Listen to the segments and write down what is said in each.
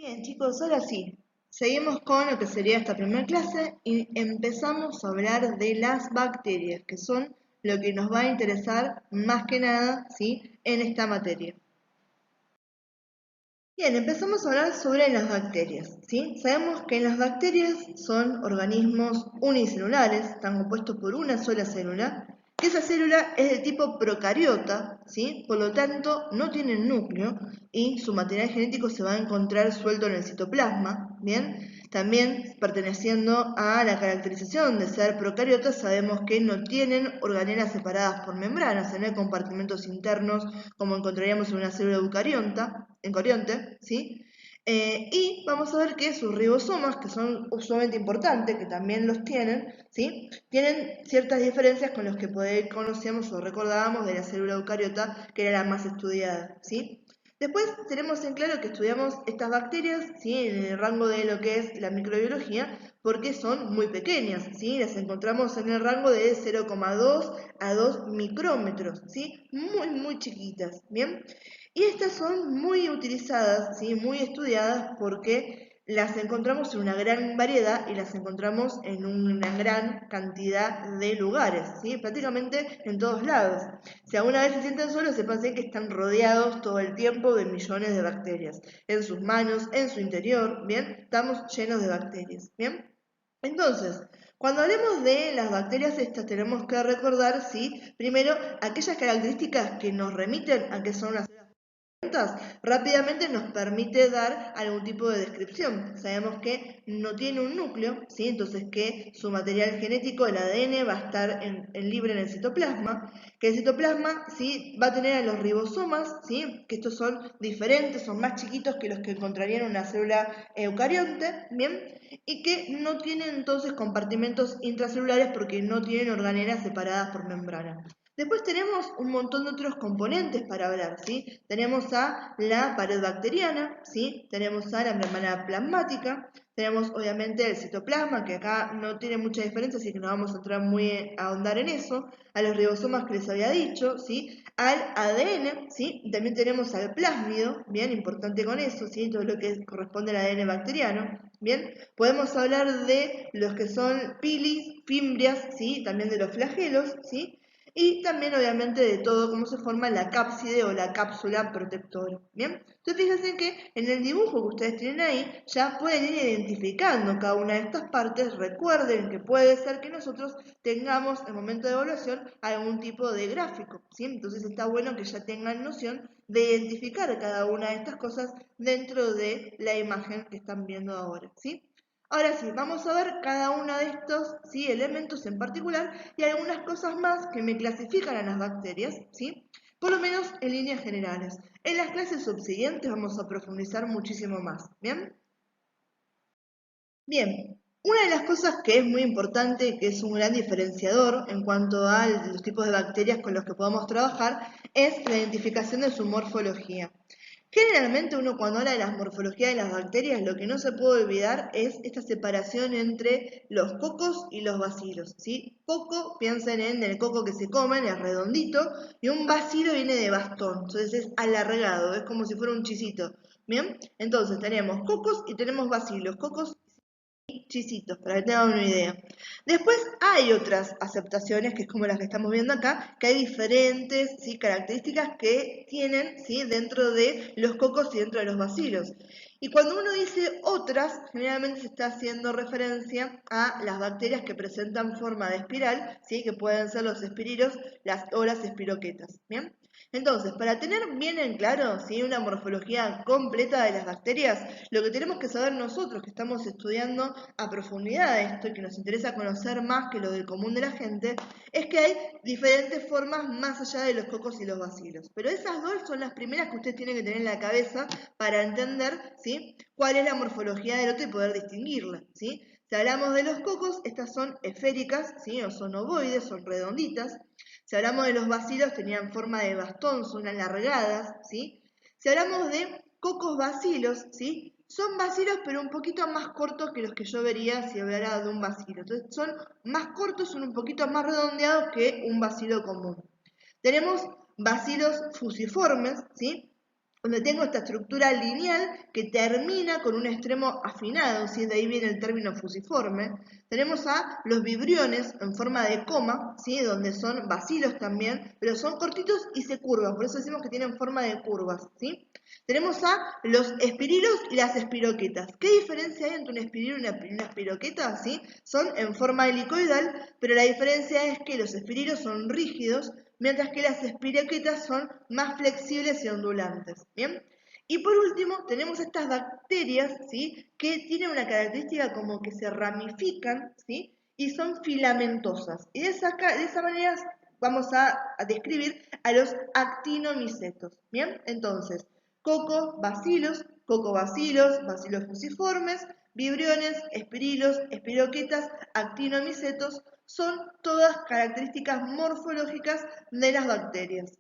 Bien, chicos, ahora sí, seguimos con lo que sería esta primera clase y empezamos a hablar de las bacterias, que son lo que nos va a interesar más que nada, ¿sí?, en esta materia. Bien, empezamos a hablar sobre las bacterias, ¿sí? Sabemos que las bacterias son organismos unicelulares, están compuestos por una sola célula, que esa célula es de tipo procariota, ¿sí? Por lo tanto, no tienen núcleo y su material genético se va a encontrar suelto en el citoplasma, ¿bien? También, perteneciendo a la caracterización de ser procariotas, sabemos que no tienen organelas separadas por membranas, no hay compartimentos internos como encontraríamos en una célula eucarionte, ¿sí? Y vamos a ver que sus ribosomas, que son sumamente importantes, que también los tienen, ¿sí?, tienen ciertas diferencias con los que conocíamos o recordábamos de la célula eucariota, que era la más estudiada, ¿sí? Después tenemos en claro que estudiamos estas bacterias, ¿sí?, en el rango de lo que es la microbiología, porque son muy pequeñas, ¿sí? Las encontramos en el rango de 0,2 a 2 micrómetros, ¿sí? Muy chiquitas, ¿bien? Y estas son muy utilizadas, ¿sí?, muy estudiadas porque las encontramos en una gran variedad y las encontramos en una gran cantidad de lugares, ¿sí?, prácticamente en todos lados. Si alguna vez se sienten solos, sepan que están rodeados todo el tiempo de millones de bacterias. En sus manos, en su interior, ¿bien? Estamos llenos de bacterias, ¿bien? Entonces, cuando hablemos de las bacterias estas, tenemos que recordar, ¿sí?, primero, aquellas características que nos remiten a que son las rápidamente nos permite dar algún tipo de descripción. Sabemos que no tiene un núcleo, ¿sí? Entonces que su material genético, el ADN, va a estar libre en el citoplasma, que el citoplasma, ¿sí?, va a tener a los ribosomas, ¿sí?, que estos son diferentes, son más chiquitos que los que encontrarían en una célula eucarionte, ¿bien? Y que no tienen entonces compartimentos intracelulares porque no tienen organelas separadas por membrana. Después tenemos un montón de otros componentes para hablar, ¿sí? Tenemos a la pared bacteriana, ¿sí? Tenemos a la membrana plasmática, tenemos obviamente el citoplasma, que acá no tiene mucha diferencia, así que no vamos a entrar muy a ahondar en eso, a los ribosomas que les había dicho, ¿sí?, al ADN, ¿sí?, y también tenemos al plásmido, bien importante con eso, ¿sí?, todo lo que corresponde al ADN bacteriano, bien. Podemos hablar de los que son pilis, fimbrias, ¿sí?, también de los flagelos, ¿sí?, y también obviamente de todo cómo se forma la cápside o la cápsula protectora, ¿bien? Entonces fíjense que en el dibujo que ustedes tienen ahí ya pueden ir identificando cada una de estas partes. Recuerden que puede ser que nosotros tengamos en momento de evaluación algún tipo de gráfico, ¿sí? Entonces está bueno que ya tengan noción de identificar cada una de estas cosas dentro de la imagen que están viendo ahora, ¿sí? Ahora sí, vamos a ver cada uno de estos, ¿sí?, elementos en particular y algunas cosas más que me clasifican a las bacterias, ¿sí?, por lo menos en líneas generales. En las clases subsiguientes vamos a profundizar muchísimo más, ¿bien? Bien, una de las cosas que es muy importante, que es un gran diferenciador en cuanto a los tipos de bacterias con los que podemos trabajar, es la identificación de su morfología. Generalmente uno cuando habla de la morfología de las bacterias, lo que no se puede olvidar es esta separación entre los cocos y los bacilos, ¿sí? Coco, piensen en el coco que se comen, es redondito, y un bacilo viene de bastón, entonces es alargado, es como si fuera un chisito, ¿bien? Entonces tenemos cocos y tenemos bacilos, cocos chisitos, para que tengan una idea. Después hay otras aceptaciones, que es como las que estamos viendo acá, que hay diferentes, ¿sí?, características que tienen, ¿sí?, dentro de los cocos y dentro de los bacilos. Y cuando uno dice otras, generalmente se está haciendo referencia a las bacterias que presentan forma de espiral, ¿sí?, que pueden ser los espiriros o las espiroquetas, ¿bien? Entonces, para tener bien en claro, ¿sí?, una morfología completa de las bacterias, lo que tenemos que saber nosotros que estamos estudiando a profundidad esto y que nos interesa conocer más que lo del común de la gente, es que hay diferentes formas más allá de los cocos y los bacilos. Pero esas dos son las primeras que ustedes tienen que tener en la cabeza para entender, ¿sí?, cuál es la morfología del otro y poder distinguirla, ¿sí? Si hablamos de los cocos, estas son esféricas, ¿sí?, o son ovoides, son redonditas. Si hablamos de los bacilos, tenían forma de bastón, son alargadas, ¿sí? Si hablamos de cocos bacilos, ¿sí?, son bacilos pero un poquito más cortos que los que yo vería si hablara de un bacilo. Entonces son más cortos, son un poquito más redondeados que un bacilo común. Tenemos bacilos fusiformes, ¿sí?, donde tengo esta estructura lineal que termina con un extremo afinado, ¿sí? De ahí viene el término fusiforme. Tenemos a los vibriones en forma de coma, ¿sí? Donde son bacilos también, pero son cortitos y se curvan, por eso decimos que tienen forma de curvas, ¿sí? Tenemos a los espirilos y las espiroquetas. ¿Qué diferencia hay entre un espirilo y una espiroqueta? ¿Sí? Son en forma helicoidal, pero la diferencia es que los espirilos son rígidos, mientras que las espiroquetas son más flexibles y ondulantes. ¿Bien? Y por último, tenemos estas bacterias, ¿sí? Que tienen una característica como que se ramifican, ¿sí? Y son filamentosas. Y de esa manera vamos a describir a los actinomicetos. ¿Bien? Entonces, cocobacilos, bacilos fusiformes, vibriones, espirilos, espiroquetas, actinomicetos, son todas características morfológicas de las bacterias.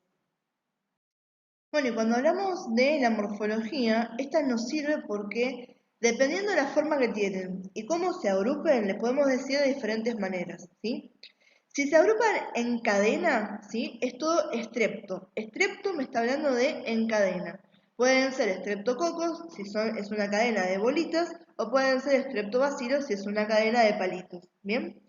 Bueno, y cuando hablamos de la morfología, esta nos sirve porque dependiendo de la forma que tienen y cómo se agrupen, les podemos decir de diferentes maneras, ¿sí? Si se agrupan en cadena, ¿sí? Es todo estrepto. Estrepto me está hablando de en cadena. Pueden ser estreptococos, si es una cadena de bolitas, o pueden ser estreptobacilos, si es una cadena de palitos. ¿Bien?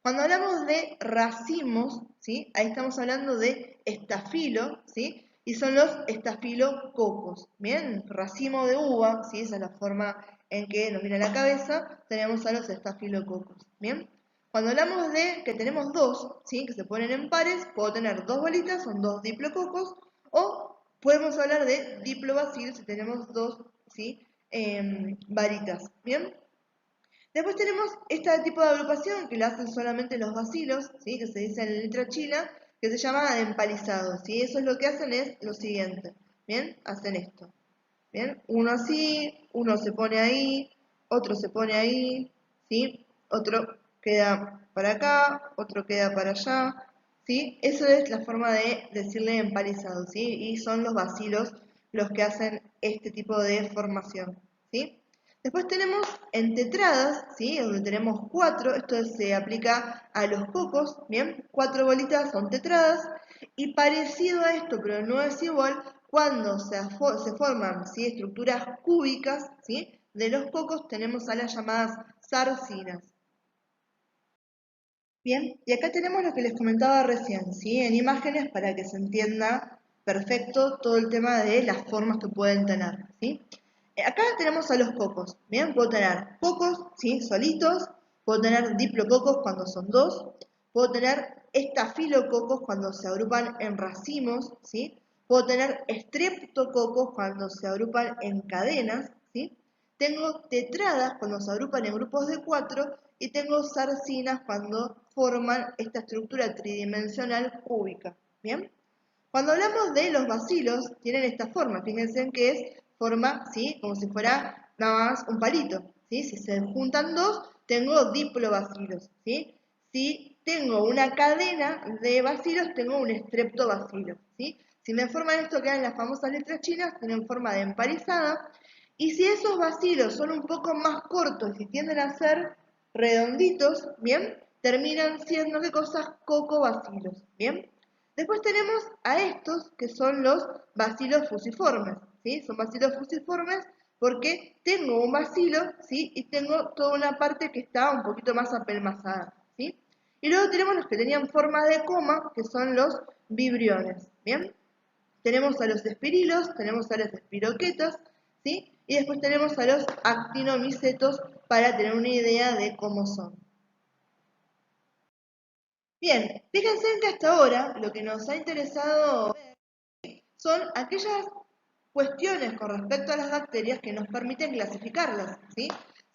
Cuando hablamos de racimos, ¿sí? Ahí estamos hablando de estafilo, ¿sí? Y son los estafilococos. ¿Bien? Racimo de uva, ¿sí? Esa es la forma en que nos viene a la cabeza. Tenemos a los estafilococos. ¿Bien? Cuando hablamos de que tenemos dos, ¿sí? Que se ponen en pares, puedo tener dos bolitas, son dos diplococos, o podemos hablar de diplobacil si tenemos dos, ¿sí? Varitas. ¿Bien? Después tenemos este tipo de agrupación que lo hacen solamente los bacilos, ¿sí? Que se dice en letra china, que se llama empalizados. ¿Sí? Eso es lo que hacen es lo siguiente. ¿Bien? Hacen esto. ¿Bien? Uno así, uno se pone ahí, otro se pone ahí, ¿sí? Otro queda para acá, otro queda para allá, ¿sí? Eso es la forma de decirle empalizado, ¿sí? Y son los bacilos los que hacen este tipo de formación, ¿sí? Después tenemos en tetradas, ¿sí? Donde tenemos cuatro, esto se aplica a los cocos, ¿bien? Cuatro bolitas son tetradas, y parecido a esto, pero no es igual, cuando se forman, ¿sí? Estructuras cúbicas, ¿sí? De los cocos tenemos a las llamadas sarcinas. Bien, y acá tenemos lo que les comentaba recién, ¿sí? En imágenes para que se entienda perfecto todo el tema de las formas que pueden tener, ¿sí? Acá tenemos a los cocos, ¿bien? Puedo tener cocos, ¿sí? Solitos, puedo tener diplococos cuando son dos, puedo tener estafilococos cuando se agrupan en racimos, ¿sí? Puedo tener estreptococos cuando se agrupan en cadenas, ¿sí? Tengo tetradas cuando se agrupan en grupos de cuatro y tengo sarcinas cuando forman esta estructura tridimensional cúbica. ¿Bien? Cuando hablamos de los bacilos, tienen esta forma. Fíjense en que es forma, ¿sí? Como si fuera nada más un palito. ¿Sí? Si se juntan dos, tengo diplobacilos. ¿Sí? Si tengo una cadena de bacilos, tengo un estreptobacilo. ¿Sí? Si me forman esto que eran las famosas letras chinas, tienen forma de emparizada. Y si esos bacilos son un poco más cortos y tienden a ser redonditos, ¿bien? Terminan siendo, ¿qué cosas? Cocobacilos, ¿bien? Después tenemos a estos que son los bacilos fusiformes, ¿sí? Son bacilos fusiformes porque tengo un bacilo, ¿sí? Y tengo toda una parte que está un poquito más apelmazada, ¿sí? Y luego tenemos los que tenían forma de coma, que son los vibriones, ¿bien? Tenemos a los espirilos, tenemos a las espiroquetas, ¿sí? Y después tenemos a los actinomicetos para tener una idea de cómo son. Bien, fíjense que hasta ahora lo que nos ha interesado son aquellas cuestiones con respecto a las bacterias que nos permiten clasificarlas, ¿sí?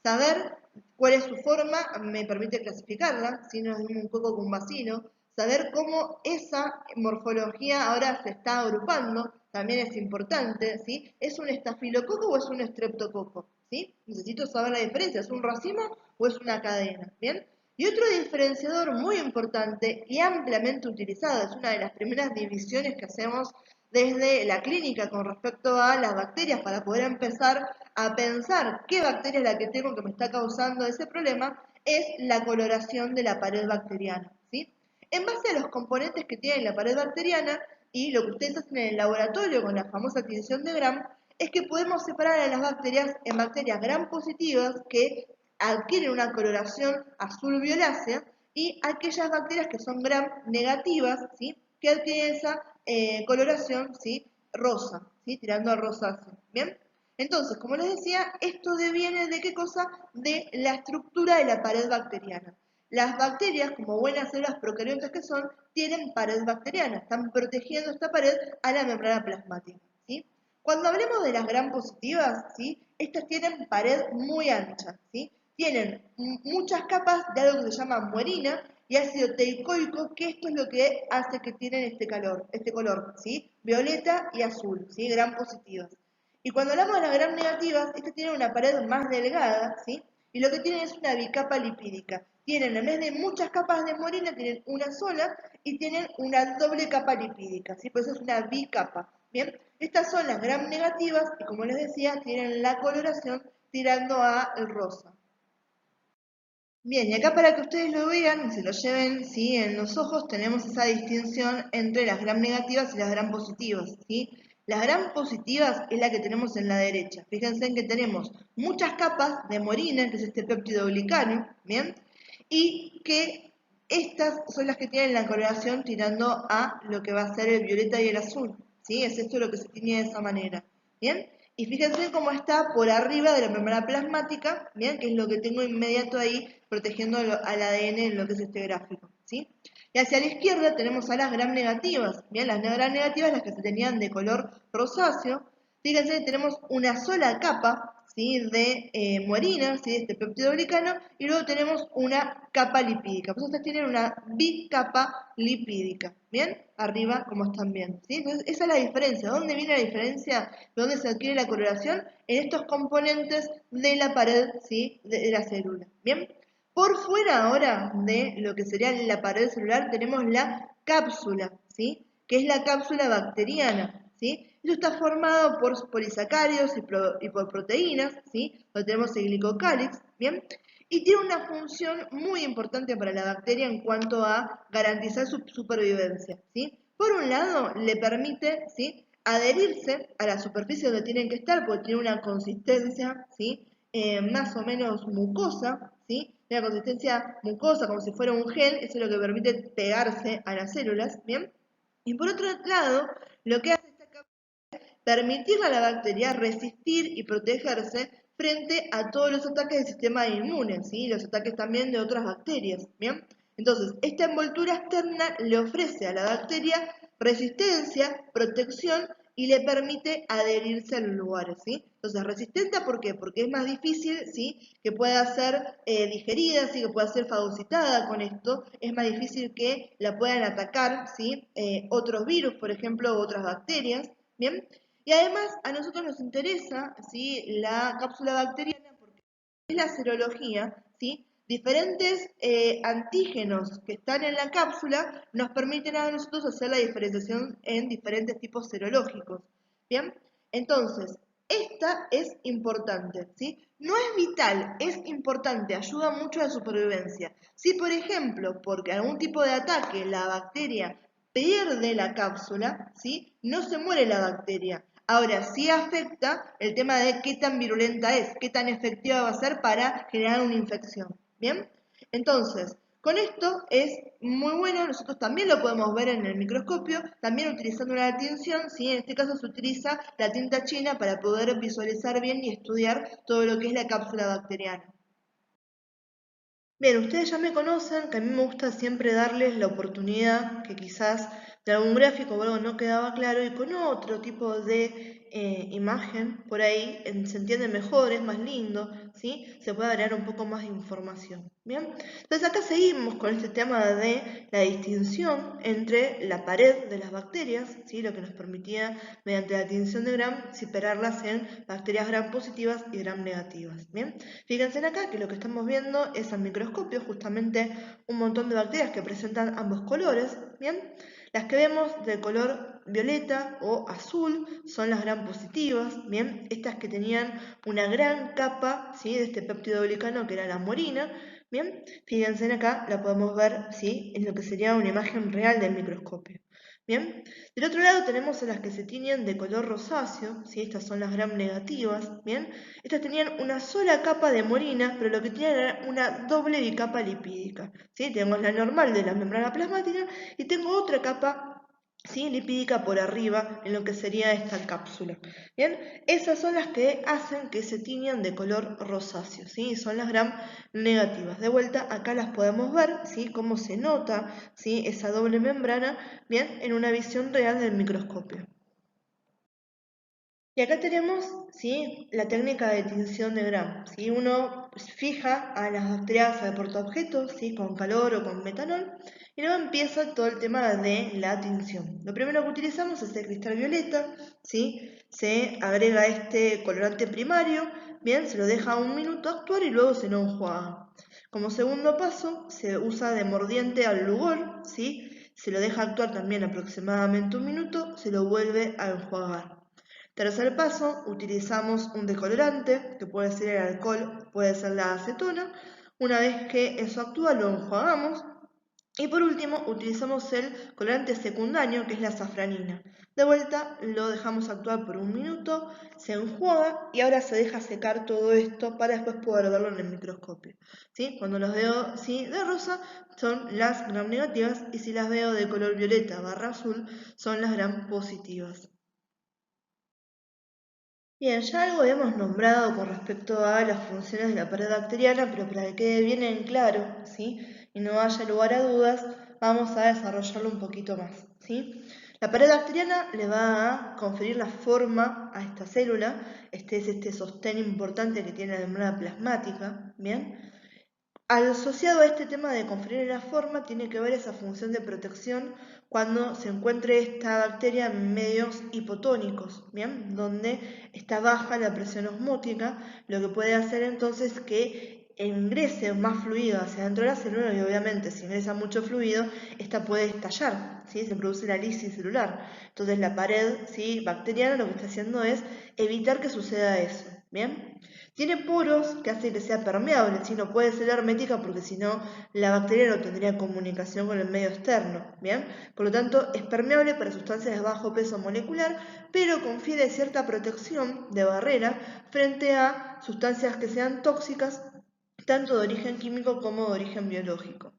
Saber cuál es su forma me permite clasificarlas, si no es un coco con un bacilo, saber cómo esa morfología ahora se está agrupando, también es importante, ¿sí? ¿Es un estafilococo o es un estreptococo? ¿Sí? Necesito saber la diferencia, ¿es un racimo o es una cadena? ¿Bien? Y otro diferenciador muy importante y ampliamente utilizado, es una de las primeras divisiones que hacemos desde la clínica con respecto a las bacterias para poder empezar a pensar qué bacteria es la que tengo que me está causando ese problema, es la coloración de la pared bacteriana, ¿sí? En base a los componentes que tiene la pared bacteriana, y lo que ustedes hacen en el laboratorio con la famosa tinción de Gram es que podemos separar a las bacterias en bacterias gram positivas que adquieren una coloración azul violácea y aquellas bacterias que son gram negativas, ¿sí? Que adquieren esa coloración, ¿sí? Rosa, ¿sí? Tirando a rosáceo, ¿bien? Entonces, como les decía, esto deviene de qué cosa? De la estructura de la pared bacteriana. Las bacterias, como buenas células procariontas que son, tienen pared bacteriana, están protegiendo esta pared a la membrana plasmática, ¿sí? Cuando hablemos de las gram positivas, ¿sí? Estas tienen pared muy ancha, ¿sí? Tienen muchas capas de algo que se llama muerina y ácido teicoico, que esto es lo que hace que tienen este color, ¿sí? Violeta y azul, ¿sí? Gram positivas. Y cuando hablamos de las gram negativas, estas tienen una pared más delgada, ¿sí? Y lo que tienen es una bicapa lipídica. Tienen, en vez de muchas capas de muerina, tienen una sola y tienen una doble capa lipídica, ¿sí? Por eso es una bicapa, ¿bien? Estas son las gram negativas y como les decía, tienen la coloración tirando a el rosa. Bien, y acá para que ustedes lo vean y se lo lleven, ¿sí? En los ojos tenemos esa distinción entre las gram negativas y las gram positivas, ¿sí? Las gram positivas es la que tenemos en la derecha. Fíjense en que tenemos muchas capas de muerina, que es este péptido glicano, ¿bien? Y que estas son las que tienen la coloración tirando a lo que va a ser el violeta y el azul, ¿sí? Es esto lo que se tiene de esa manera, ¿bien? Y fíjense cómo está por arriba de la membrana plasmática, ¿bien? Que es lo que tengo inmediato ahí protegiendo al ADN en lo que es este gráfico, ¿sí? Y hacia la izquierda tenemos a las gram negativas, ¿bien? Las gram negativas, las que se tenían de color rosáceo. Fíjense que tenemos una sola capa, ¿sí? De muerina, ¿sí? De este péptido glicano, y luego tenemos una capa lipídica. Pues ustedes tienen una bicapa lipídica, ¿bien? Arriba, como están viendo, ¿sí? Entonces, esa es la diferencia. ¿Dónde viene la diferencia? ¿Dónde se adquiere la coloración? En estos componentes de la pared, ¿sí? De la célula, ¿bien? Por fuera ahora de lo que sería la pared celular tenemos la cápsula, ¿sí? Que es la cápsula bacteriana, ¿sí? Esto está formado por polisacáridos y por proteínas, ¿sí? Donde tenemos el glicocálix, ¿bien? Y tiene una función muy importante para la bacteria en cuanto a garantizar su supervivencia, ¿sí? Por un lado, le permite, ¿sí? Adherirse a la superficie donde tienen que estar, porque tiene una consistencia, ¿sí? Más o menos mucosa, ¿sí? Una consistencia mucosa, como si fuera un gel, eso es lo que permite pegarse a las células, ¿bien? Y por otro lado, lo que hace esta capa es permitirle a la bacteria resistir y protegerse frente a todos los ataques del sistema inmune, ¿sí? Los ataques también de otras bacterias, ¿bien? Entonces, esta envoltura externa le ofrece a la bacteria resistencia, protección y le permite adherirse a los lugares, ¿sí? Entonces, resistente, ¿por qué? Porque es más difícil, ¿sí? Que pueda ser digerida, ¿sí? Que pueda ser fagocitada con esto, es más difícil que la puedan atacar, ¿sí? Otros virus, por ejemplo, u otras bacterias, ¿bien? Y además, a nosotros nos interesa, ¿sí? La cápsula bacteriana porque es la serología, ¿sí? Diferentes antígenos que están en la cápsula nos permiten a nosotros hacer la diferenciación en diferentes tipos serológicos. ¿Bien? Entonces, esta es importante, ¿sí? No es vital, es importante, ayuda mucho a la supervivencia. Si, por ejemplo, porque algún tipo de ataque la bacteria pierde la cápsula, ¿sí? No se muere la bacteria. Ahora, sí afecta el tema de qué tan virulenta es, qué tan efectiva va a ser para generar una infección. ¿Bien? Entonces, con esto es muy bueno, nosotros también lo podemos ver en el microscopio, también utilizando una tinción, ¿sí? En este caso se utiliza la tinta china para poder visualizar bien y estudiar todo lo que es la cápsula bacteriana. Bien, ustedes ya me conocen, que a mí me gusta siempre darles la oportunidad que quizás de algún gráfico o algo no quedaba claro y con otro tipo de imagen por ahí se entiende mejor, es más lindo, ¿sí? Se puede agregar un poco más de información, ¿bien? Entonces acá seguimos con este tema de la distinción entre la pared de las bacterias, ¿sí? Lo que nos permitía mediante la tinción de Gram separarlas en bacterias Gram positivas y Gram negativas, ¿bien? Fíjense acá que lo que estamos viendo es al microscopio justamente un montón de bacterias que presentan ambos colores, ¿bien? Las que vemos de color violeta o azul son las gram positivas, ¿bien? Estas que tenían una gran capa, ¿sí? De este péptido glicano que era la muerina, ¿bien? Fíjense acá, la podemos ver, ¿sí? En lo que sería una imagen real del microscopio. Bien, del otro lado tenemos a las que se tiñen de color rosáceo, ¿sí? Estas son las gram negativas, ¿bien? Estas tenían una sola capa de morina, pero lo que tenían era una doble bicapa lipídica, ¿sí? Tenemos la normal de la membrana plasmática y tengo otra capa, ¿sí? Lipídica por arriba en lo que sería esta cápsula. Bien, esas son las que hacen que se tiñan de color rosáceo, ¿sí? Son las gram negativas. De vuelta, acá las podemos ver, ¿sí? Cómo se nota, ¿sí? Esa doble membrana, bien, en una visión real del microscopio. Y acá tenemos, ¿sí? La técnica de tinción de Gram. ¿Sí? Uno fija a las bacterias al portaobjetos, ¿sí? Con calor o con metanol, y luego empieza todo el tema de la tinción. Lo primero que utilizamos es el cristal violeta, ¿sí? Se agrega este colorante primario, bien, se lo deja un minuto actuar y luego se lo enjuaga. Como segundo paso, se usa de mordiente al lugol, ¿sí? Se lo deja actuar también aproximadamente un minuto, se lo vuelve a enjuagar. Tercer paso, utilizamos un decolorante, que puede ser el alcohol, puede ser la acetona. Una vez que eso actúa, lo enjuagamos. Y por último, utilizamos el colorante secundario, que es la safranina. De vuelta, lo dejamos actuar por un minuto, se enjuaga y ahora se deja secar todo esto para después poder verlo en el microscopio. ¿Sí? Cuando los veo ¿sí? de rosa, son las gram negativas, y si las veo de color violeta barra azul, son las gram positivas. Bien, ya algo hemos nombrado con respecto a las funciones de la pared bacteriana, pero para que quede bien en claro, ¿sí? Y no haya lugar a dudas, vamos a desarrollarlo un poquito más, ¿sí? La pared bacteriana le va a conferir la forma a esta célula, este es este sostén importante que tiene la membrana plasmática, ¿bien? Asociado a este tema de conferir la forma, tiene que ver esa función de protección cuando se encuentre esta bacteria en medios hipotónicos, ¿bien? Donde está baja la presión osmótica, lo que puede hacer entonces que ingrese más fluido hacia dentro de la célula y obviamente si ingresa mucho fluido, esta puede estallar, ¿sí? Se produce la lisis celular. Entonces la pared ¿sí? bacteriana lo que está haciendo es evitar que suceda eso, ¿bien? Tiene poros que hacen que sea permeable, ¿sí? No puede ser hermética porque si no la bacteria no tendría comunicación con el medio externo, ¿bien? Por lo tanto, es permeable para sustancias de bajo peso molecular, pero confiere cierta protección de barrera frente a sustancias que sean tóxicas, tanto de origen químico como de origen biológico.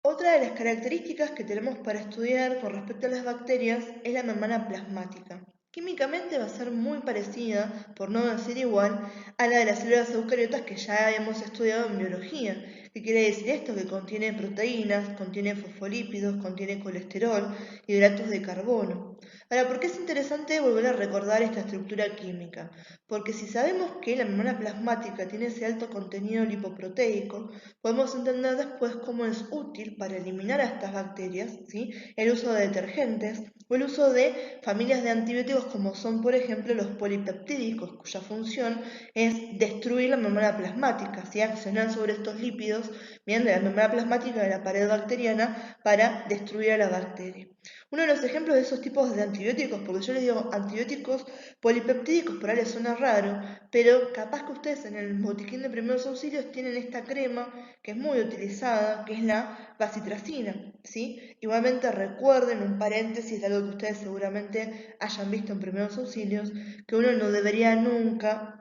Otra de las características que tenemos para estudiar con respecto a las bacterias es la membrana plasmática. Químicamente va a ser muy parecida, por no decir igual, a la de las células eucariotas que ya hemos estudiado en biología. ¿Qué quiere decir esto? Que contiene proteínas, contiene fosfolípidos, contiene colesterol, hidratos de carbono. Ahora, ¿por qué es interesante volver a recordar esta estructura química? Porque si sabemos que la membrana plasmática tiene ese alto contenido lipoproteico, podemos entender después cómo es útil para eliminar a estas bacterias, ¿sí? El uso de detergentes o el uso de familias de antibióticos como son, por ejemplo, los polipeptídicos, cuya función es destruir la membrana plasmática, ¿sí? Accionar sobre estos lípidos, bien, de la membrana plasmática de la pared bacteriana para destruir a la bacteria. Uno de los ejemplos de esos tipos de antibióticos, porque yo les digo antibióticos polipeptídicos, por ahí les suena raro, pero capaz que ustedes en el botiquín de primeros auxilios tienen esta crema que es muy utilizada, que es la bacitracina, ¿sí? Igualmente recuerden un paréntesis de algo que ustedes seguramente hayan visto en primeros auxilios, que uno no debería nunca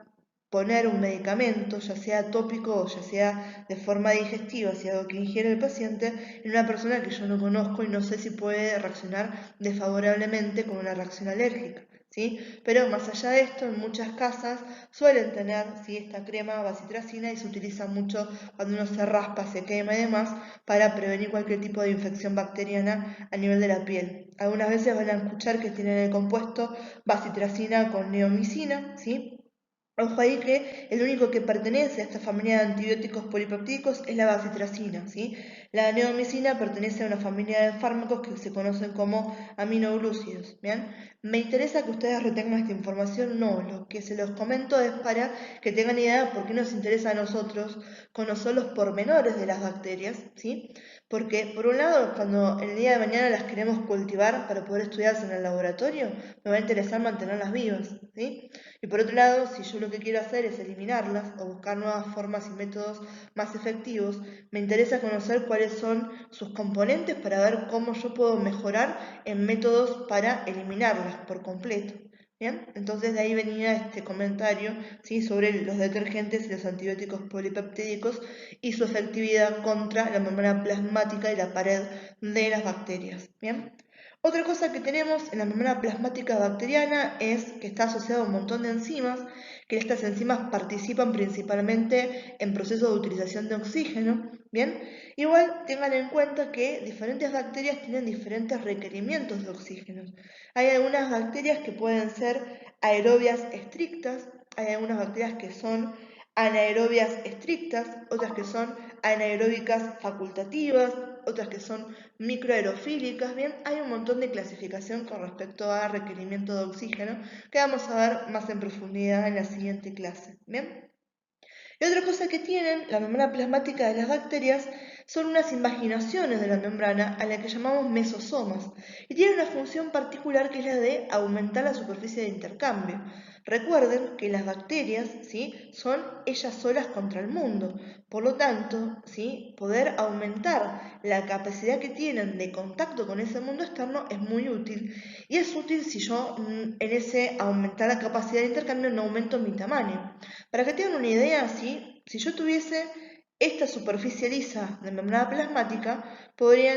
poner un medicamento, ya sea tópico o ya sea de forma digestiva, si algo que ingiere el paciente, en una persona que yo no conozco y no sé si puede reaccionar desfavorablemente con una reacción alérgica, ¿sí? Pero más allá de esto, en muchas casas suelen tener ¿sí? esta crema bacitracina y se utiliza mucho cuando uno se raspa, se quema y demás para prevenir cualquier tipo de infección bacteriana a nivel de la piel. Algunas veces van a escuchar que tienen el compuesto bacitracina con neomicina, ¿sí? Ojo ahí que el único que pertenece a esta familia de antibióticos polipeptídicos es la bacitracina, ¿sí? La neomicina pertenece a una familia de fármacos que se conocen como aminoglúcidos, ¿bien? ¿Me interesa que ustedes retengan esta información? No, lo que se los comento es para que tengan idea de por qué nos interesa a nosotros conocer los pormenores de las bacterias, ¿sí? Porque, por un lado, cuando el día de mañana las queremos cultivar para poder estudiarse en el laboratorio, me va a interesar mantenerlas vivas, ¿sí? Y por otro lado, si yo lo que quiero hacer es eliminarlas o buscar nuevas formas y métodos más efectivos, me interesa conocer cuáles son sus componentes para ver cómo yo puedo mejorar en métodos para eliminarlas por completo. ¿Bien? Entonces de ahí venía este comentario, ¿sí?, sobre los detergentes y los antibióticos polipeptídicos y su efectividad contra la membrana plasmática y la pared de las bacterias. ¿Bien? Otra cosa que tenemos en la membrana plasmática bacteriana es que está asociada a un montón de enzimas, que estas enzimas participan principalmente en procesos de utilización de oxígeno. ¿Bien? Igual tengan en cuenta que diferentes bacterias tienen diferentes requerimientos de oxígeno. Hay algunas bacterias que pueden ser aerobias estrictas, hay algunas bacterias que son anaerobias estrictas, otras que son anaeróbicas facultativas, otras que son microaerofílicas. Bien, hay un montón de clasificación con respecto a requerimiento de oxígeno que vamos a ver más en profundidad en la siguiente clase. Bien. Y otra cosa que tienen la membrana plasmática de las bacterias son unas invaginaciones de la membrana a la que llamamos mesosomas y tienen una función particular que es la de aumentar la superficie de intercambio. Recuerden que las bacterias, ¿sí?, son ellas solas contra el mundo, por lo tanto, ¿sí?, poder aumentar la capacidad que tienen de contacto con ese mundo externo es muy útil, y es útil si yo en ese aumentar la capacidad de intercambio no aumento mi tamaño. Para que tengan una idea, ¿sí?, si yo tuviese esta superficie lisa de membrana plasmática, podría,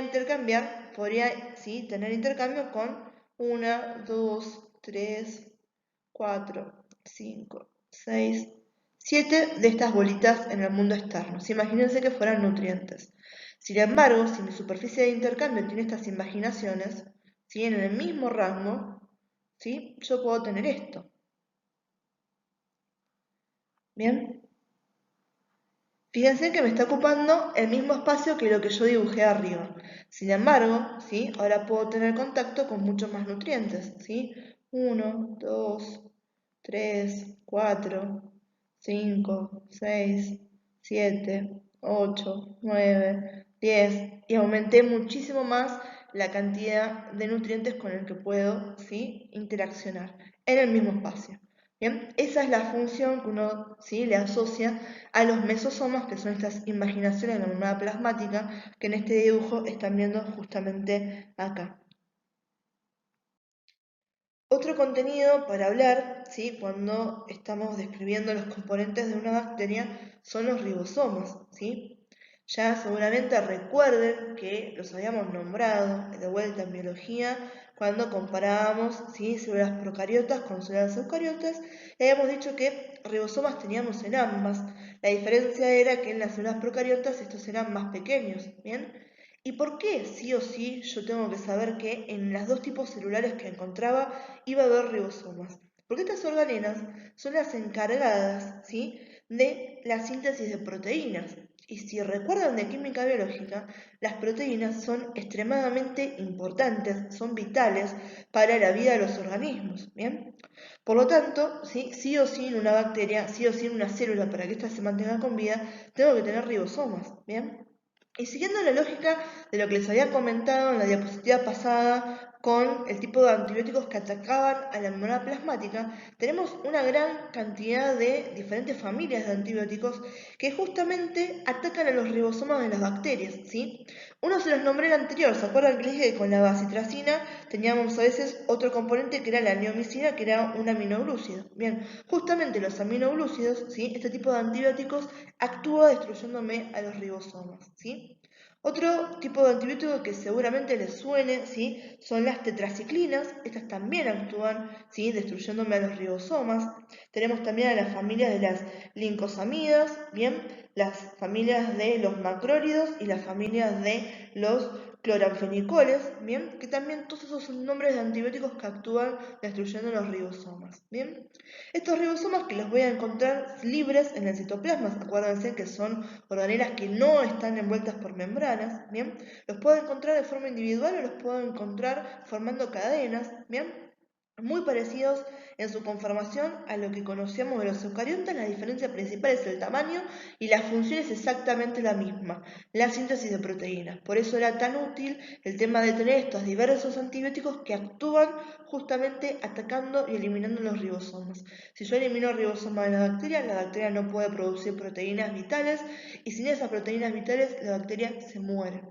¿sí?, tener intercambio con 1, 2, 3, 4, 5, 6, 7 de estas bolitas en el mundo externo. Imagínense que fueran nutrientes. Sin embargo, si mi superficie de intercambio tiene estas imaginaciones, ¿sí?, en el mismo rango, ¿sí?, yo puedo tener esto. ¿Bien? Fíjense que me está ocupando el mismo espacio que lo que yo dibujé arriba. Sin embargo, ¿sí?, ahora puedo tener contacto con muchos más nutrientes, ¿sí? 1, 2, 3, 4, 5, 6, 7, 8, 9, 10 y aumenté muchísimo más la cantidad de nutrientes con el que puedo, ¿sí?, interaccionar en el mismo espacio. Bien, esa es la función que uno, ¿sí?, le asocia a los mesosomas, que son estas imaginaciones de la membrana plasmática que en este dibujo están viendo justamente acá. Otro contenido para hablar, ¿sí?, cuando estamos describiendo los componentes de una bacteria son los ribosomas, ¿sí? Ya seguramente recuerden que los habíamos nombrado de vuelta en biología cuando comparábamos, ¿sí?, células procariotas con células eucariotas, y habíamos dicho que ribosomas teníamos en ambas. La diferencia era que en las células procariotas estos eran más pequeños, ¿bien? ¿Y por qué sí o sí yo tengo que saber que en los dos tipos celulares que encontraba iba a haber ribosomas? Porque estas organelas son las encargadas, ¿sí?, de la síntesis de proteínas. Y si recuerdan de química biológica, las proteínas son extremadamente importantes, son vitales para la vida de los organismos, ¿bien? Por lo tanto, ¿sí?, sí o sí en una bacteria, sí o sí en una célula, para que ésta se mantenga con vida, tengo que tener ribosomas, ¿bien? Y siguiendo la lógica de lo que les había comentado en la diapositiva pasada con el tipo de antibióticos que atacaban a la membrana plasmática, tenemos una gran cantidad de diferentes familias de antibióticos que justamente atacan a los ribosomas de las bacterias, ¿sí? Uno se los nombré en el anterior, ¿se acuerdan que les dije que con la bacitracina teníamos a veces otro componente que era la neomicina, que era un aminoglúcido? Bien, justamente los aminoglúcidos, ¿sí?, este tipo de antibióticos actúa destruyéndome a los ribosomas, ¿sí? Otro tipo de antibiótico que seguramente les suene, ¿sí?, son las tetraciclinas. Estas también actúan, ¿sí?, destruyéndome a los ribosomas. Tenemos también a las familias de las lincosamidas, ¿bien?, las familias de los macrólidos y las familias de los cloranfenicoles, ¿bien?, que también todos esos son nombres de antibióticos que actúan destruyendo los ribosomas, ¿bien? Estos ribosomas que los voy a encontrar libres en el citoplasma, acuérdense que son organelas que no están envueltas por membranas, ¿bien? Los puedo encontrar de forma individual o los puedo encontrar formando cadenas, ¿bien? muy parecidos en su conformación a lo que conocemos de los eucariontas. La diferencia principal es el tamaño y la función es exactamente la misma, la síntesis de proteínas. Por eso era tan útil el tema de tener estos diversos antibióticos que actúan justamente atacando y eliminando los ribosomas. Si yo elimino el ribosoma de la bacteria no puede producir proteínas vitales y sin esas proteínas vitales la bacteria se muere.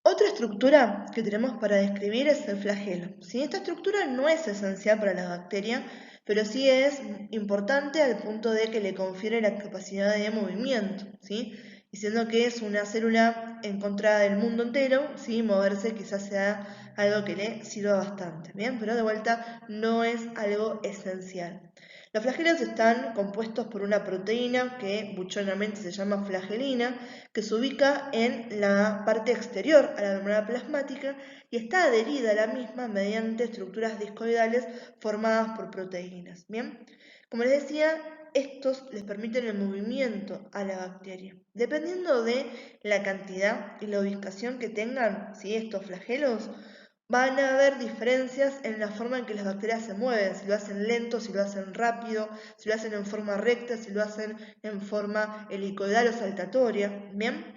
Otra estructura que tenemos para describir es el flagelo. ¿Sí? Esta estructura no es esencial para la bacteria, pero sí es importante al punto de que le confiere la capacidad de movimiento, ¿sí? Diciendo que es una célula encontrada del mundo entero, ¿sí? Moverse quizás sea algo que le sirva bastante, ¿bien? Pero de vuelta no es algo esencial. Los flagelos están compuestos por una proteína que buchonamente se llama flagelina, que se ubica en la parte exterior a la membrana plasmática y está adherida a la misma mediante estructuras discoidales formadas por proteínas. Bien, como les decía, estos les permiten el movimiento a la bacteria. Dependiendo de la cantidad y la ubicación que tengan, ¿sí? Estos flagelos, van a haber diferencias en la forma en que las bacterias se mueven, si lo hacen lento, si lo hacen rápido, si lo hacen en forma recta, si lo hacen en forma helicoidal o saltatoria, ¿bien?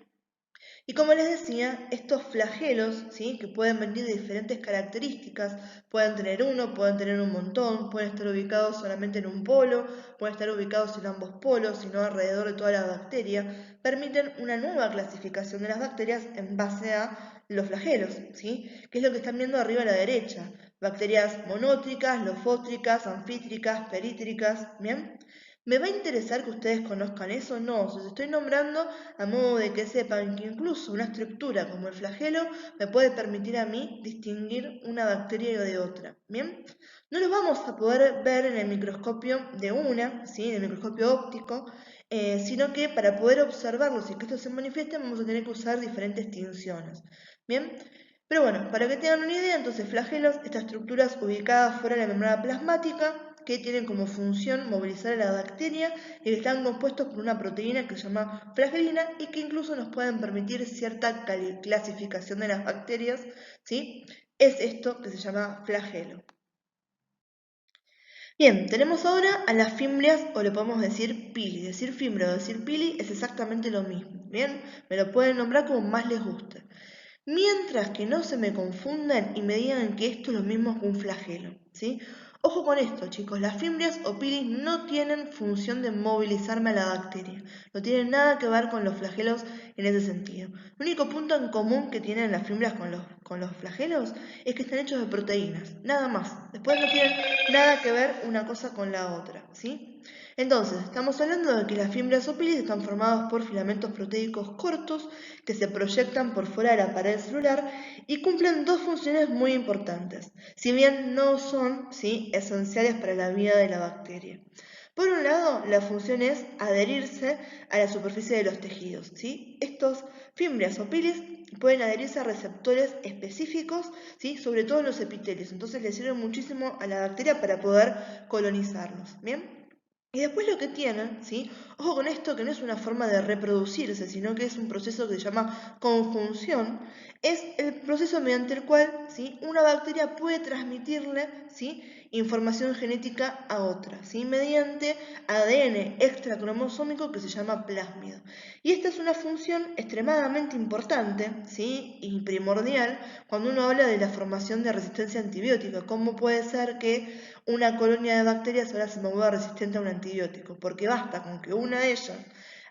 Y como les decía, estos flagelos, ¿sí? Que pueden venir de diferentes características, pueden tener uno, pueden tener un montón, pueden estar ubicados solamente en un polo, pueden estar ubicados en ambos polos, sino alrededor de toda la bacteria, permiten una nueva clasificación de las bacterias en base a los flagelos, ¿sí? Que es lo que están viendo arriba a la derecha. Bacterias monótricas, lofótricas, anfítricas, perítricas, ¿bien? ¿Me va a interesar que ustedes conozcan eso? No, os estoy nombrando a modo de que sepan que incluso una estructura como el flagelo me puede permitir a mí distinguir una bacteria de otra. ¿Bien? No lo vamos a poder ver en el microscopio de una, ¿sí? En el microscopio óptico, sino que para poder observarlos y que esto se manifieste vamos a tener que usar diferentes tinciones. ¿Bien? Pero bueno, para que tengan una idea, entonces flagelos, estas estructuras ubicadas fuera de la membrana plasmática, que tienen como función movilizar a la bacteria y que están compuestos por una proteína que se llama flagelina y que incluso nos pueden permitir cierta clasificación de las bacterias, ¿sí? Es esto que se llama flagelo. Bien, tenemos ahora a las fimbrias, o le podemos decir pili. Decir fimbria o decir pili es exactamente lo mismo, ¿bien? Me lo pueden nombrar como más les guste. Mientras que no se me confundan y me digan que esto es lo mismo que un flagelo, ¿sí? Ojo con esto, chicos, las fimbrias o pilis no tienen función de movilizarme a la bacteria, no tienen nada que ver con los flagelos en ese sentido. El único punto en común que tienen las fimbrias con los flagelos es que están hechos de proteínas, nada más. Después no tienen nada que ver una cosa con la otra, ¿sí? Entonces, estamos hablando de que las fimbrias o pilis están formadas por filamentos proteicos cortos que se proyectan por fuera de la pared celular y cumplen dos funciones muy importantes, si bien no son, ¿sí? Esenciales para la vida de la bacteria. Por un lado, la función es adherirse a la superficie de los tejidos, ¿sí? Estos fimbrias o pilis pueden adherirse a receptores específicos, ¿sí? Sobre todo en los epitelios, entonces les sirve muchísimo a la bacteria para poder colonizarlos, ¿bien? Y después lo que tienen, ¿sí? Ojo con esto que no es una forma de reproducirse, sino que es un proceso que se llama conjunción, es el proceso mediante el cual, ¿sí? Una bacteria puede transmitirle, ¿sí? Información genética a otra, ¿sí? Mediante ADN extracromosómico que se llama plásmido. Y esta es una función extremadamente importante, ¿sí? Y primordial cuando uno habla de la formación de resistencia antibiótica. ¿Cómo puede ser que una colonia de bacterias ahora se me vuelva resistente a un antibiótico? Porque basta con que una de ellas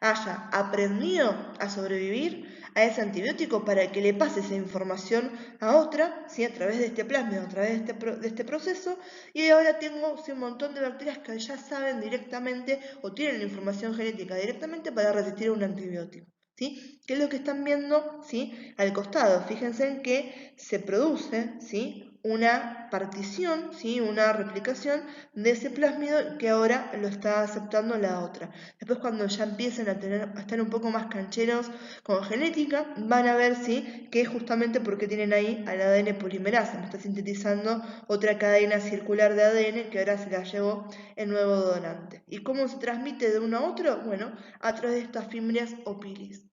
haya aprendido a sobrevivir a ese antibiótico para que le pase esa información a otra, ¿sí? A través de este plasmido, a través de este proceso, y ahora tengo, ¿sí? Un montón de bacterias que ya saben directamente o tienen la información genética directamente para resistir a un antibiótico. ¿Sí? ¿Qué es lo que están viendo? ¿Sí? Al costado, fíjense en que se produce, ¿sí? Una partición, ¿sí? Una replicación de ese plásmido que ahora lo está aceptando la otra. Después cuando ya empiecen a estar un poco más cancheros con genética, van a ver, ¿sí? Que es justamente porque tienen ahí al ADN polimerasa, me está sintetizando otra cadena circular de ADN que ahora se la llevó el nuevo donante. ¿Y cómo se transmite de uno a otro? Bueno, a través de estas fimbrias o pilis.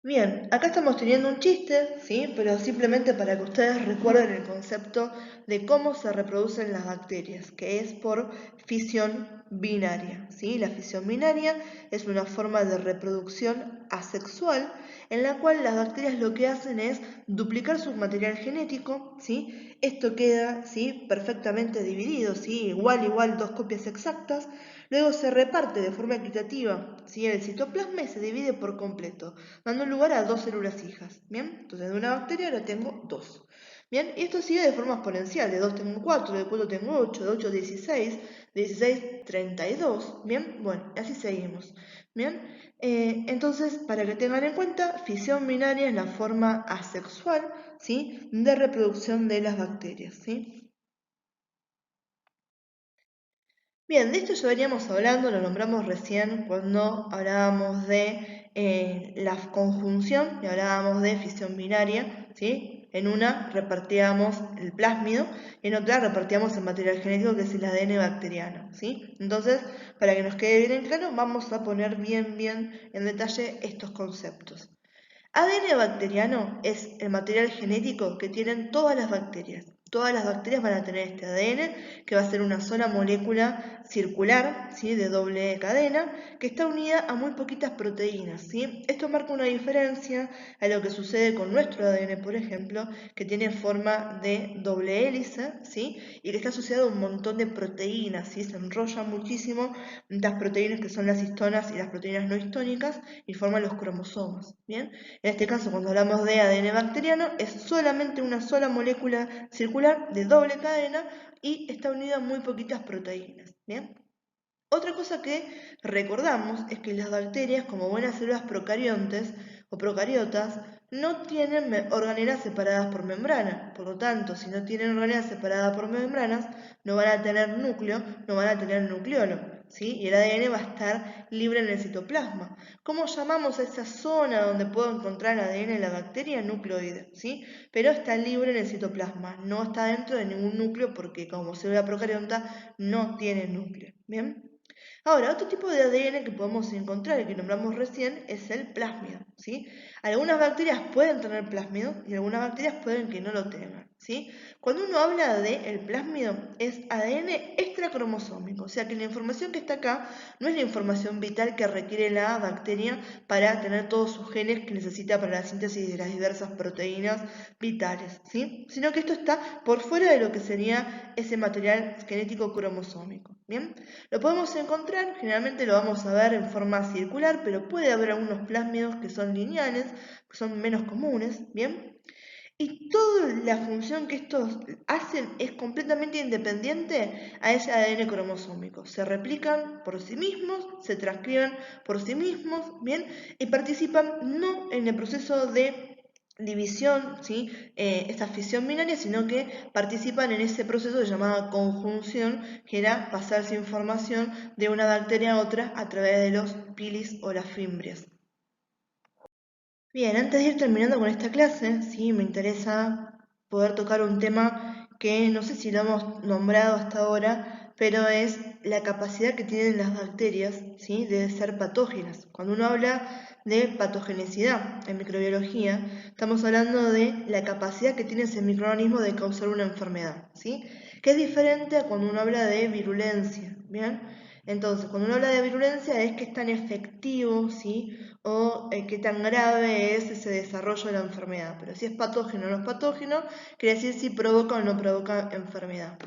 Bien, acá estamos teniendo un chiste, ¿sí? Pero simplemente para que ustedes recuerden el concepto de cómo se reproducen las bacterias, que es por fisión binaria, ¿sí? La fisión binaria es una forma de reproducción asexual en la cual las bacterias lo que hacen es duplicar su material genético, ¿sí? Esto queda, ¿sí? Perfectamente dividido, ¿sí? Igual, dos copias exactas. Luego se reparte de forma equitativa, ¿sí? El citoplasma y se divide por completo, dando lugar a dos células hijas. ¿Bien? Entonces de una bacteria ahora tengo dos. Bien, y esto sigue de forma exponencial. De 2 tengo 4, de 4 tengo 8, de 8 16, de 16 32. Bien, bueno, así seguimos. Bien, entonces para que tengan en cuenta, fisión binaria es la forma asexual, ¿sí? De reproducción de las bacterias. ¿Sí? Bien, de esto ya veníamos hablando, lo nombramos recién cuando hablábamos de la conjunción y hablábamos de fisión binaria, ¿sí? En una repartíamos el plásmido y en otra repartíamos el material genético que es el ADN bacteriano, ¿sí? Entonces, para que nos quede bien en claro, vamos a poner bien en detalle estos conceptos. ADN bacteriano es el material genético que tienen todas las bacterias. Todas las bacterias van a tener este ADN, que va a ser una sola molécula circular, ¿sí? De doble cadena, que está unida a muy poquitas proteínas, ¿sí? Esto marca una diferencia a lo que sucede con nuestro ADN, por ejemplo, que tiene forma de doble hélice, ¿sí? Y que está asociado a un montón de proteínas, ¿sí? Se enrolla muchísimo estas proteínas que son las histonas y las proteínas no histónicas y forman los cromosomas, ¿bien? En este caso, cuando hablamos de ADN bacteriano, es solamente una sola molécula circular de doble cadena y está unida a muy poquitas proteínas. ¿Bien? Otra cosa que recordamos es que las bacterias, como buenas células procariontes o procariotas, no tienen organelas separadas por membrana. Por lo tanto, si no tienen organelas separadas por membranas, no van a tener núcleo, no van a tener nucleolo, ¿sí? Y el ADN va a estar libre en el citoplasma. ¿Cómo llamamos a esa zona donde puedo encontrar el ADN de la bacteria? Nucleoide, ¿sí? Pero está libre en el citoplasma, no está dentro de ningún núcleo porque como célula procarionta no tiene núcleo. ¿Bien? Ahora, otro tipo de ADN que podemos encontrar y que nombramos recién es el plásmido, ¿sí? Algunas bacterias pueden tener plásmido y algunas bacterias pueden que no lo tengan, ¿sí? Cuando uno habla de el plásmido es ADN extracromosómico, o sea que la información que está acá no es la información vital que requiere la bacteria para tener todos sus genes que necesita para la síntesis de las diversas proteínas vitales, ¿sí? Sino que esto está por fuera de lo que sería ese material genético cromosómico, ¿bien? Lo podemos encontrar, generalmente lo vamos a ver en forma circular, pero puede haber algunos plásmidos que son lineales, que son menos comunes, ¿bien? Y toda la función que estos hacen es completamente independiente a ese ADN cromosómico. Se replican por sí mismos, se transcriben por sí mismos, ¿bien? Y participan no en el proceso de división, ¿sí? Esta fisión binaria, sino que participan en ese proceso llamado conjunción, que era pasarse información de una bacteria a otra a través de los pilis o las fimbrias. Bien, antes de ir terminando con esta clase, sí, me interesa poder tocar un tema que no sé si lo hemos nombrado hasta ahora, pero es la capacidad que tienen las bacterias, ¿sí? De ser patógenas. Cuando uno habla de patogenicidad en microbiología, estamos hablando de la capacidad que tiene ese microorganismo de causar una enfermedad, ¿sí? Que es diferente a cuando uno habla de virulencia, ¿bien? Entonces, cuando uno habla de virulencia es que es tan efectivo, ¿sí? O qué tan grave es ese desarrollo de la enfermedad. Pero si es patógeno o no es patógeno, quiere decir si provoca o no provoca enfermedad.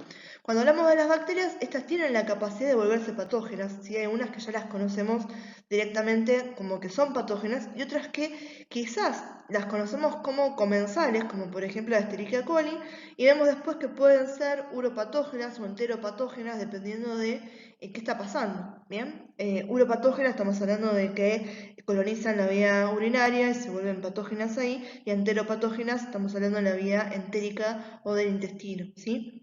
Cuando hablamos de las bacterias, estas tienen la capacidad de volverse patógenas, ¿sí? Hay unas que ya las conocemos directamente como que son patógenas y otras que quizás las conocemos como comensales, como por ejemplo la Escherichia coli, y vemos después que pueden ser uropatógenas o enteropatógenas dependiendo de qué está pasando. ¿Bien? Uropatógenas estamos hablando de que colonizan la vía urinaria y se vuelven patógenas ahí, y enteropatógenas estamos hablando de la vía entérica o del intestino, ¿sí?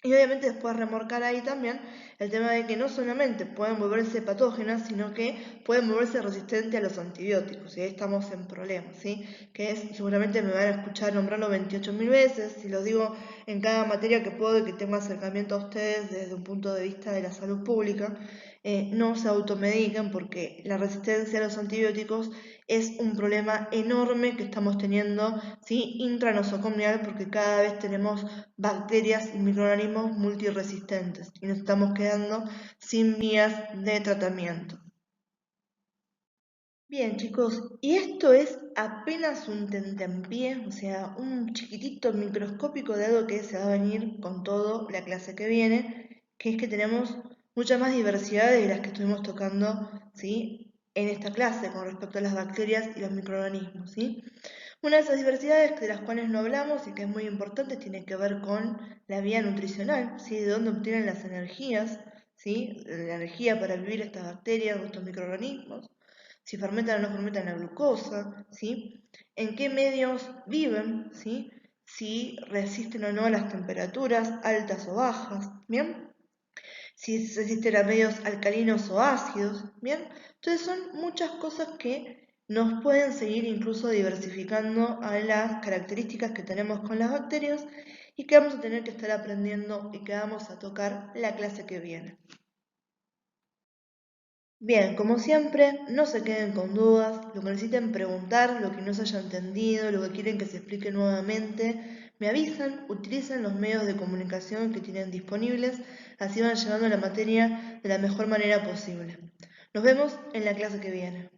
Y obviamente después remorcar ahí también el tema de que no solamente pueden volverse patógenas, sino que pueden volverse resistentes a los antibióticos, y ahí estamos en problemas, ¿sí? Que es, seguramente me van a escuchar nombrarlo 28.000 veces, si los digo en cada materia que puedo y que tengo acercamiento a ustedes desde un punto de vista de la salud pública, no se automediquen porque la resistencia a los antibióticos es un problema enorme que estamos teniendo, ¿sí? Intranosocomial, porque cada vez tenemos bacterias y microorganismos multiresistentes y nos estamos quedando sin vías de tratamiento. Bien, chicos, y esto es apenas un tentempié, o sea, un chiquitito microscópico de algo que se va a venir con todo la clase que viene, que es que tenemos mucha más diversidad de las que estuvimos tocando, ¿sí? En esta clase con respecto a las bacterias y los microorganismos, ¿sí? Una de esas diversidades de las cuales no hablamos y que es muy importante tiene que ver con la vía nutricional, ¿sí? De dónde obtienen las energías, ¿sí? La energía para vivir estas bacterias o estos microorganismos, si fermentan o no fermentan la glucosa, ¿sí? En qué medios viven, ¿sí? Si resisten o no a las temperaturas altas o bajas, ¿bien? Si resisten a medios alcalinos o ácidos, ¿bien? Entonces son muchas cosas que nos pueden seguir incluso diversificando a las características que tenemos con las bacterias y que vamos a tener que estar aprendiendo y que vamos a tocar la clase que viene. Bien, como siempre, no se queden con dudas, lo que necesiten preguntar, lo que no se haya entendido, lo que quieren que se explique nuevamente, me avisan, utilicen los medios de comunicación que tienen disponibles, así van llevando la materia de la mejor manera posible. Nos vemos en la clase que viene.